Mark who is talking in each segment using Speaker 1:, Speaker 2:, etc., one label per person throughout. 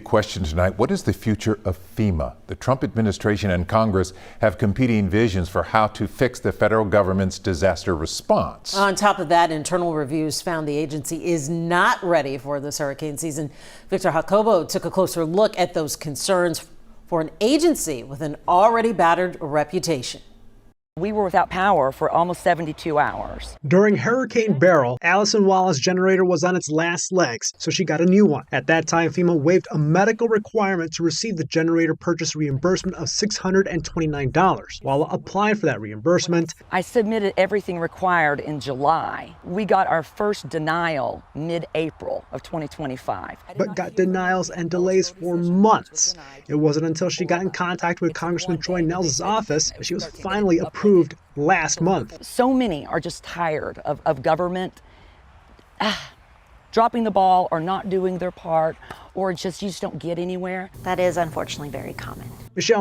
Speaker 1: question tonight. What is the future of FEMA? The Trump administration and Congress have competing visions for how to fix the federal government's disaster response.
Speaker 2: On top of that, internal reviews found the agency is not ready for this hurricane season. Victor Hakobo took a closer look at those concerns for an agency with an already battered reputation.
Speaker 3: We were without power for almost 72 hours.
Speaker 4: During Hurricane Beryl, Allison Wallace's generator was on its last legs, so she got a new one. At that time, FEMA waived a medical requirement to receive the generator purchase reimbursement of $629. While applying for that reimbursement,
Speaker 3: I submitted everything required in July. We got our first denial mid-April of 2025.
Speaker 4: But got denials and delays for months. It wasn't until she got in contact with Congressman Troy Nels's office that she was finally approved last month.
Speaker 3: So many are just tired of government dropping the ball or not doing their part, or you just don't get anywhere.
Speaker 5: That is unfortunately very common.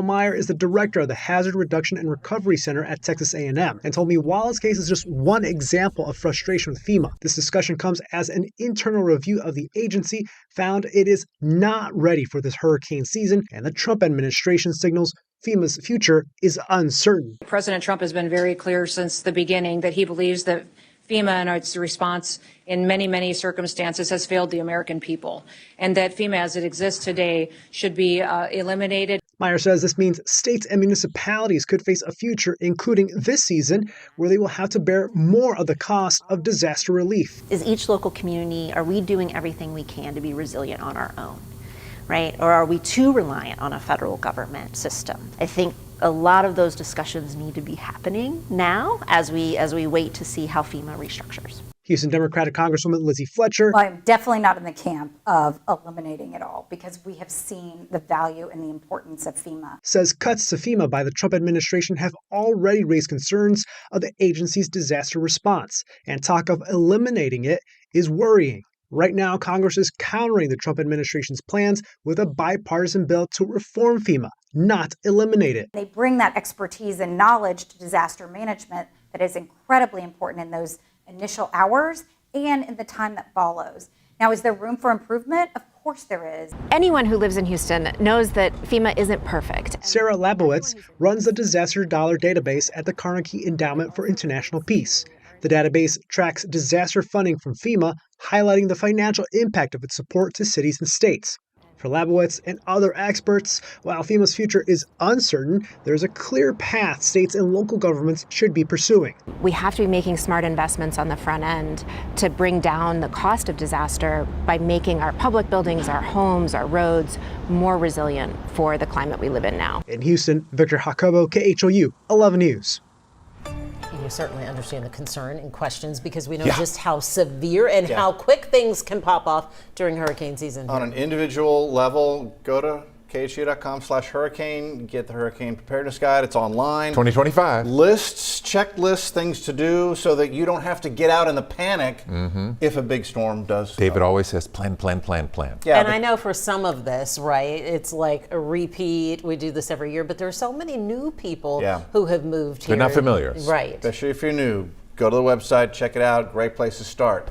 Speaker 4: Meyer is the director of the Hazard Reduction and Recovery Center at Texas A&M and told me Wallace's case is just one example of frustration with FEMA. This discussion comes as an internal review of the agency found it is not ready for this hurricane season, and the Trump administration signals FEMA's future is uncertain.
Speaker 6: President Trump has been very clear since the beginning that he believes that FEMA and its response in many, many circumstances has failed the American people, and that FEMA as it exists today should be eliminated.
Speaker 4: Meyer says this means states and municipalities could face a future, including this season, where they will have to bear more of the cost of disaster relief.
Speaker 5: Is each local community, are we doing everything we can to be resilient on our own? Right? Or are we too reliant on a federal government system? I think a lot of those discussions need to be happening now as we wait to see how FEMA restructures.
Speaker 4: Houston Democratic Congresswoman Lizzie Fletcher.
Speaker 7: Well, I'm definitely not in the camp of eliminating it all because we have seen the value and the importance of FEMA.
Speaker 4: Says cuts to FEMA by the Trump administration have already raised concerns of the agency's disaster response, and talk of eliminating it is worrying. Right now, Congress is countering the Trump administration's plans with a bipartisan bill to reform FEMA, not eliminate it.
Speaker 7: They bring that expertise and knowledge to disaster management that is incredibly important in those initial hours and in the time that follows. Now, is there room for improvement? Of course there is.
Speaker 8: Anyone who lives in Houston knows that FEMA isn't perfect.
Speaker 4: Sarah Labowitz runs the Disaster Dollar database at the Carnegie Endowment for International Peace. The database tracks disaster funding from FEMA, highlighting the financial impact of its support to cities and states. For Labowitz and other experts, while FEMA's future is uncertain, there's a clear path states and local governments should be pursuing.
Speaker 8: We have to be making smart investments on the front end to bring down the cost of disaster by making our public buildings, our homes, our roads more resilient for the climate we live in now.
Speaker 4: In Houston, Victor Hakobo, KHOU 11 News.
Speaker 2: You certainly understand the concern and questions because we know just how severe and how quick things can pop off during hurricane season.
Speaker 9: On an individual level, go to KHU.com/hurricane, get the hurricane preparedness guide. It's online.
Speaker 1: 2025.
Speaker 9: Lists, checklists, things to do so that you don't have to get out in the panic if a big storm does.
Speaker 1: David always says plan, plan, plan, plan.
Speaker 2: Yeah, and I know for some of this, right, it's like a repeat. We do this every year, but there are so many new people who have moved here.
Speaker 1: They're not familiar.
Speaker 2: Right.
Speaker 9: Especially if you're new. Go to the website, check it out. Great place to start.